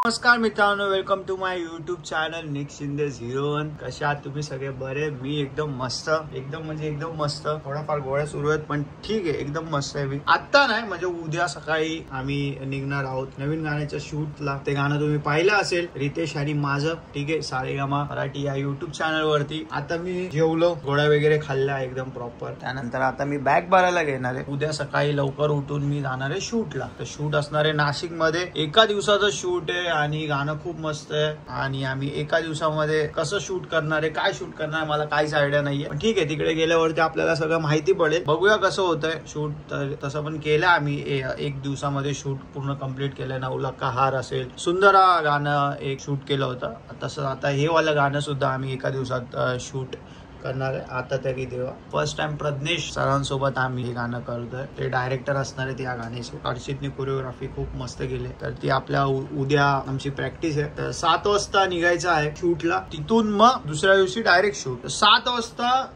नमस्कार मित्रांनो, welcome to my YouTube channel Nick Shinde 01। कशा आहात तुम्ही सगळे? बरे? मी एकदम मस्त, एकदम मस्त। थोडाफार गोळ्या सुरू आहेत पण ठीक आहे, एकदम मस्त आहे मी। आता नाही म्हणजे उद्या सकाळी आम्ही निघणार आहोत नवीन गाण्याच्या शूटला। ते गाणं तुम्ही पाहिलं असेल, रितेश आणि माझं, ठीक आहे, सारेगामा मराठी या युट्यूब चॅनल वरती। आता मी जेवलो, गोळ्या वगैरे खाल्ल्या एकदम प्रॉपर। त्यानंतर आता मी बॅग भरायला घेणार आहे। उद्या सकाळी लवकर उठून मी जाणार आहे शूटला। तर शूट असणार आहे नाशिक मध्ये, एका दिवसाचं शूट आहे आणि गाणं खूप मस्त आहे। आणि आम्ही एका दिवसामध्ये कसं शूट करणार आहे, काय शूट करणार आहे, मला काहीच आयडिया नाहीये, पण ठीक आहे, तिकडे गेल्यावरती आपल्याला सगळं माहिती पडेल। बघूया कसं होतंय शूट। तर तसं पण केलं आम्ही, एक दिवसामध्ये शूट पूर्ण कम्प्लीट केलं। नवलखा हार असेल, सुंदरा गाणं एक शूट केलं होतं, तसं आता हे वालं गाणं सुद्धा आम्ही एका दिवसात शूट करणार आहे। आता तरी देवा फर्स्ट टाइम प्रज्ञेश सरांसोबत आम्ही हे गाणं करतोय। ते डायरेक्टर असणार आहेत या गाण्याचे। हर्षितने कोरिओग्राफी खूप मस्त केली। तर ती आपल्या उद्या आमची प्रॅक्टिस आहे। तर 7 वाजता निघायचं आहे शूटला, तिथून मग दुसऱ्या दिवशी डायरेक्ट शूट। 7 वाजता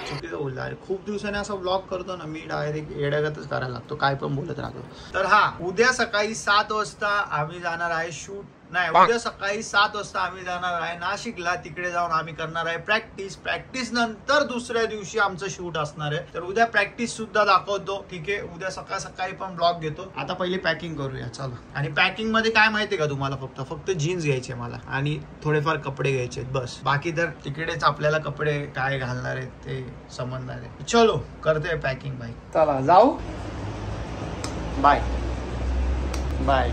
चुकीचं बोलला अरे, खूप दिवसांनी असा ब्लॉग करतो ना मी, डायरेक्ट येड्यागतच करायला लागतो, काय पण बोलत राहतो। तर हा, उद्या सकाळी 7 वाजता आम्ही जाणार आहे शूट, नाही उद्या सकाळी 7 वाजता आम्ही जाणार आहे नाशिकला। तिकडे जाऊन आम्ही करणार आहे प्रॅक्टिस नंतर दुसऱ्या दिवशी आमचं शूट असणार आहे। तर उद्या प्रॅक्टिस सुद्धा दाखवतो, ठीक आहे। उद्या सकाळी पण ब्लॉग घेतो। आता पहिले पॅकिंग करूया, चला। आणि पॅकिंग मध्ये काय माहितीये का तुम्हाला, फक्त जीन्स घ्यायचे मला आणि थोडेफार कपडे घ्यायचे बस। बाकी तर तिकडेच आपल्याला कपडे काय घालणार आहेत ते समजणार आहे। चलो करते पॅकिंग बाय, चला जाऊ, बाय बाय।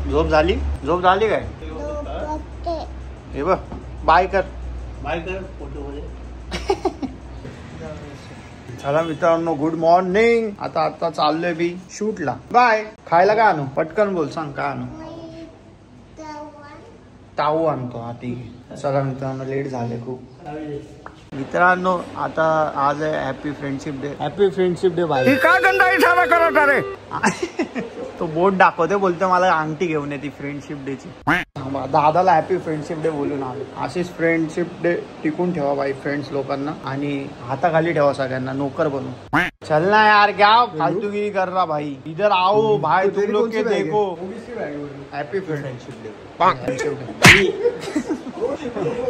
झोप झाली काय? हे बघ, बाय कर फोटो मध्ये। चला मित्रांनो, गुड मॉर्निंग। आता चाललोय मी शूटला। बाय। खायला काय आणू? पटकन बोल, सांग काय आणू? ताऊ आणतो। हा ठीक आहे। चला मित्रांनो, लेट झाले खूप। मित्रांनो, आता आज आहे happy friendship day. Happy friendship day bye. काय गंदा इशारा करत अरे? तो बोट दाखवते, बोलते मला अंगठी घेऊन येते फ्रेंडशिप डे ची। दादाला हॅपी फ्रेंडशिप डे बोलून आलो। अशीच फ्रेंडशिप डे टिकून ठेवा बाई फ्रेंड्स लोकांना, आणि हाताखाली ठेवा सगळ्यांना, नोकर बनू। चल ना यार, क्या फालतूगिरी कर रहा भाई, इधर आओ भाई, तुम लोग के देखो। Happy friendship day.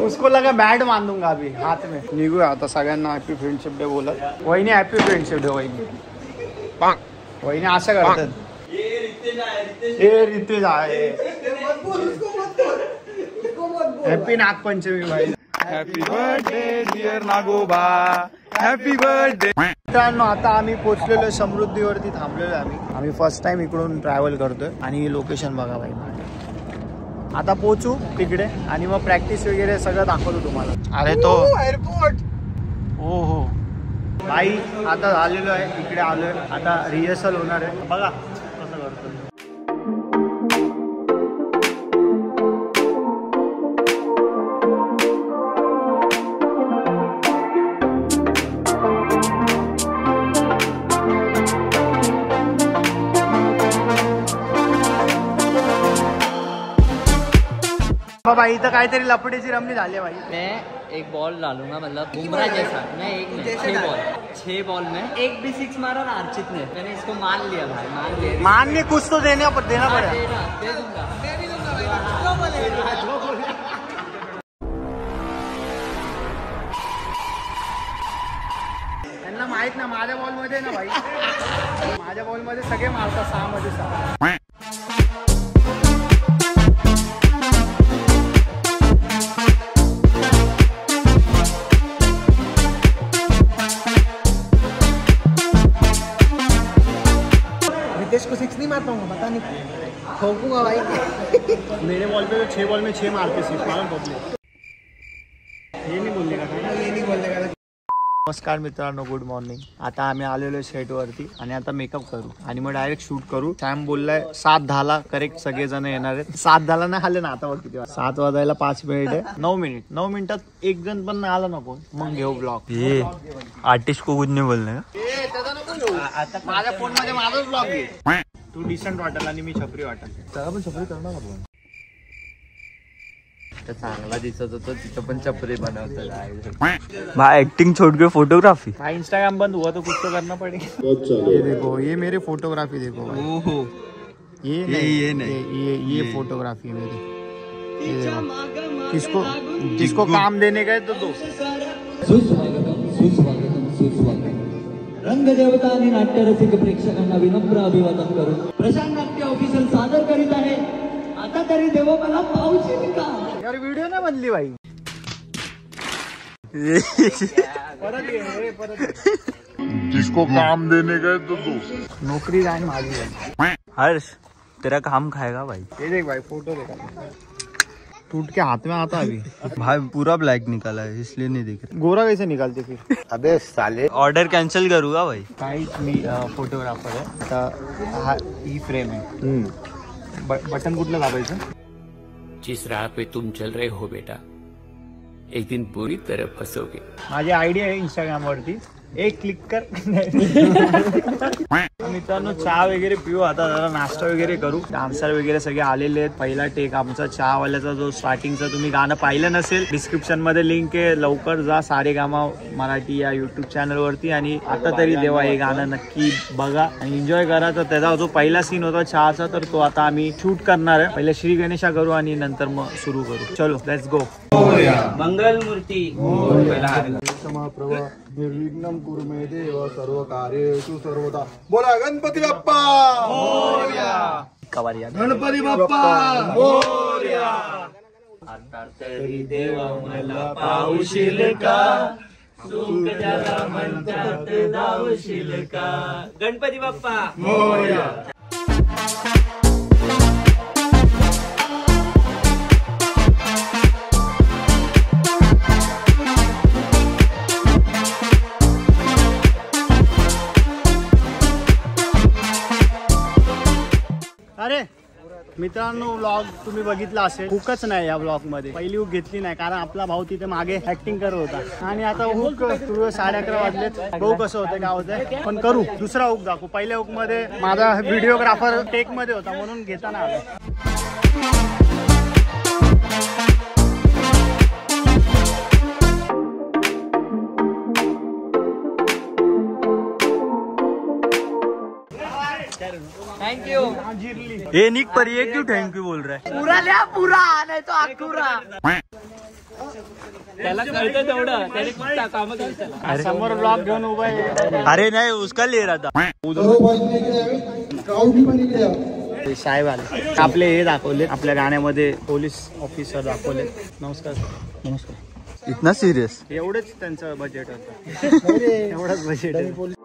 उसको लगा बैट मान दूंगा अभी हाथ में। निघूया आता, सगळ्यांना हॅपी फ्रेंडशिप डे बोलत। वहिनी हॅपी फ्रेंडशिप डे। वहिनी असं करतात, रितेश आहे। हॅपी नागपंचमी भाई। हॅपी बर्थडे डिअर नागोबा, हॅपी बर्थडे। मित्रांनो, आता आम्ही पोहोचलेलो समृद्धीवरती, थांबलेलो आम्ही फर्स्ट टाइम इकडून ट्रॅव्हल करतोय। आणि लोकेशन बघा भाई, आता पोहोचू तिकडे आणि मग प्रॅक्टिस वगैरे सगळं दाखवतो तुम्हाला। अरे तो एअरपोर्ट, हो भाई, आता झालेलो आहे, इकडे आलोय। आता रिहर्सल होणार आहे, बघा कसं करतो। भाई इथं काहीतरी लपडीची रमणी झाली भाई। मैं एक बॉल डालूंगा, मतलब बुमराह जैसा। मैं एक में 6 बॉल में एक भी 6 मारा ना अर्चित ने। मैंने इसको मान लिया भाई, मान नहीं, कुछ तो देना पड़ेगा। दे दूंगा त्यांना माहित ना, माझ्या बॉल मध्ये ना भाई, माझ्या बॉल मध्ये सगळे मारतात 6 मध्ये 6। को 6 नहीं मार पाऊंगा, पता नहीं, ठोकूंगा भाई। मेरे बॉल पे तो 6 बॉल में 6 मारते सिर्फ, ये नहीं बोलने का। नमस्कार मित्रांनो, गुड मॉर्निंग। आता आम्ही आलेलो सेट वरती आणि आता मेकअप करू आणि मग डायरेक्ट शूट करू। सॅम बोललाय 7:10 करेक्ट सगळेजण येणार आहेत। 7:10 नाही आले ना, आता बघ किती 7 वाजायला 5 मिनिट आहे। 9 मिनिटात एक जण पण नाही आला नको, मग घेऊ ब्लॉग। ये आर्टिस्ट को कुछ नहीं बोलने का, आता माझ्या फोन मध्ये माझाच ब्लॉग घे। तू डिसेंट वाटेल आणि मी छपरी वाटेल, त्याला पण छपरी करणार आपण। जिथं चांगला दिसत होतो तिथं पण चपरे बनवतात भाई एक्टिंग छोड़ के फोटोग्राफी। भाई इंस्टाग्राम बंद हुआ तो कुछ तो करना पड़ेगा। ये देखो, ये मेरे फोटोग्राफी देखो भाई। ओहो, ये नहीं, ये फोटोग्राफी मेरी। ये देखो, किसको काम देने गए तो दो। रंगदेवता आणि नाट्यरसिक प्रेक्षकांना विनम्र अभिवादन करून प्रशांत नाट्य ऑफिशियल सादर करीत आहे। आता तरी देव मला पाऊशील का? यार वीडियो ना बनली भाई। जिसको काम देने गए तो दो। नौकरी जाए माली है। हर्ष तेरा काम खाएगा भाई। ये देख भाई, फोटो देखा, टूट के हाथ में आता अभी। भाई पूरा ब्लैक निकाला है इसलिए नहीं दिख रहा। गोरा कैसे निकालते फिर? अबे साले, ऑर्डर कैंसिल करूंगा भाई। काही मी फोटोग्राफर आहे। आता हा ई फ्रेम आहे। बटन कुठलं दाबायचं? जिस राह पे तुम चल रहे हो बेटा, एक दिन पूरी तरह फंसोगे। माझी आयडी आहे इंस्टाग्राम वरती, एक क्लिक कर। मित्रांनो, चहा वगैरे पिऊ, आता जरा नाश्ता वगैरे करू। डान्सर वगैरे सगळे आलेले आहेत। पहिला टेक आमचा चहावाल्याचा, जो स्टार्टिंगचा तुम्ही गाणं पाहिलं नसेल, डिस्क्रिप्शन मध्ये लिंक आहे, लवकर जा सारेगामा मराठी या युट्यूब चॅनल वरती आणि आता तरी देवा हे गाणं नक्की बघा आणि एन्जॉय करा। तर त्याचा जो पहिला सीन होता चहाचा, तर तो आता आम्ही शूट करणार आहे। पहिले श्री गणेशा करू आणि नंतर मग सुरू करू। चलो लेट्स गो। मंगल मूर्ती निर्विघ्नं कुरु मे देव सर्व कार्येषु सर्वदा। बोला गणपती बाप्पा मोरया। गणपती बाप्पा मोरया। आता तरी देवा मला पाऊशील का? सुख ज्याला म्हणतात धावशील का? गणपती बाप्पा मोरया। अरे मित्रांनो, व्लॉग तुम्ही बघितला असेल। हुकच नाही या व्लॉग मध्ये, पहिली हुक घेतली नाही कारण आपला भाऊ तिथे मागे ऍक्टिंग करत होता आणि आता हुक सुरू 11:30 वाजलेत। बघू कसं होतं काय होतंय, पण करू। दुसरा हुक दाखवू। पहिल्या हुक मध्ये माझा व्हिडिओग्राफर टेक मध्ये होता म्हणून घेता नाही आला। Thank you. ये निक पर ये क्यों थैंक यू बोल रहा है? पूरा लिया, पूरा नाही तो अकुरा। त्याला कळतं तेवढं, त्याने खूप कामं करतात। समोर ब्लॉग घेऊन उभा आहे। अरे नहीं, उसका ले रहा था। साहेब आले, आपले हे दाखवले, आपल्या गाण्यामध्ये पोलीस ऑफिसर दाखवले। नमस्कार नमस्कार। इतना सीरियस? एवढंच त्यांचं बजेट होतं। एवढंच बजेट आहे।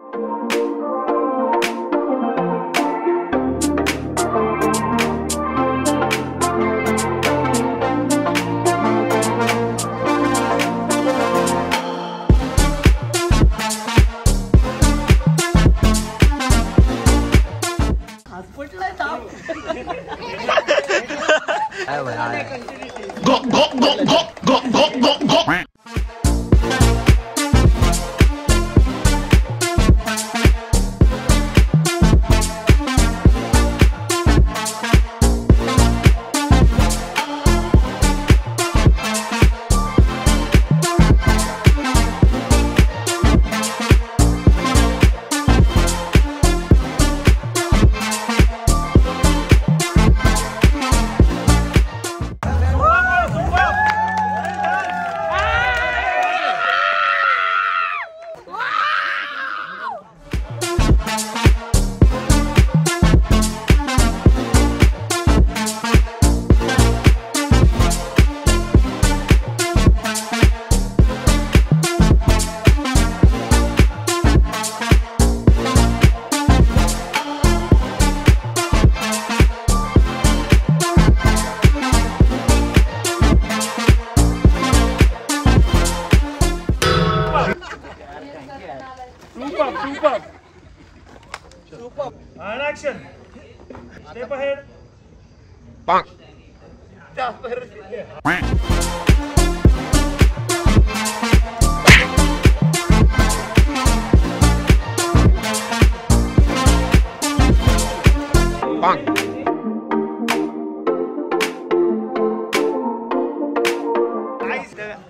And action. Step ahead. Bang. Bang.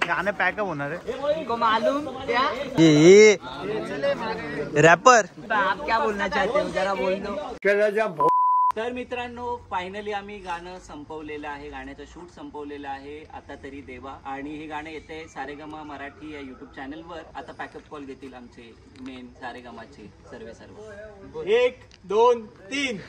गाणं पॅकअप होणार आहे. तुमको मालूम क्या ये रॅपर आप क्या बोलना चाहते हो जरा बोल दो. तर मित्रांनो फायनली आम्ही गाणं संपवलेलं आहे. गाण्याचं शूट संपवलेलं आहे. आता तरी देवा आणि हे गाणं येते सारेगमा मराठी या युट्यूब चॅनलवर. आता पॅकअप कॉल घेतील आमचे मेन सारेगमाचे सर्व 1 2 3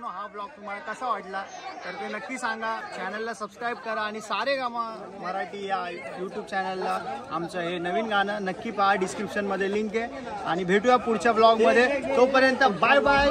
हा ब्लॉग तुम्हाला कसा वाटला तर ते नक्की सांगा. चॅनलला सबस्क्राईब करा आणि सारेगामा मराठी या यूट्यूब चॅनलला आमचं हे नवीन गाणं नक्की पहा. डिस्क्रिप्शन मध्ये लिंक आहे आणि भेटूया पुढच्या ब्लॉग मध्ये. तोपर्यंत बाय बाय.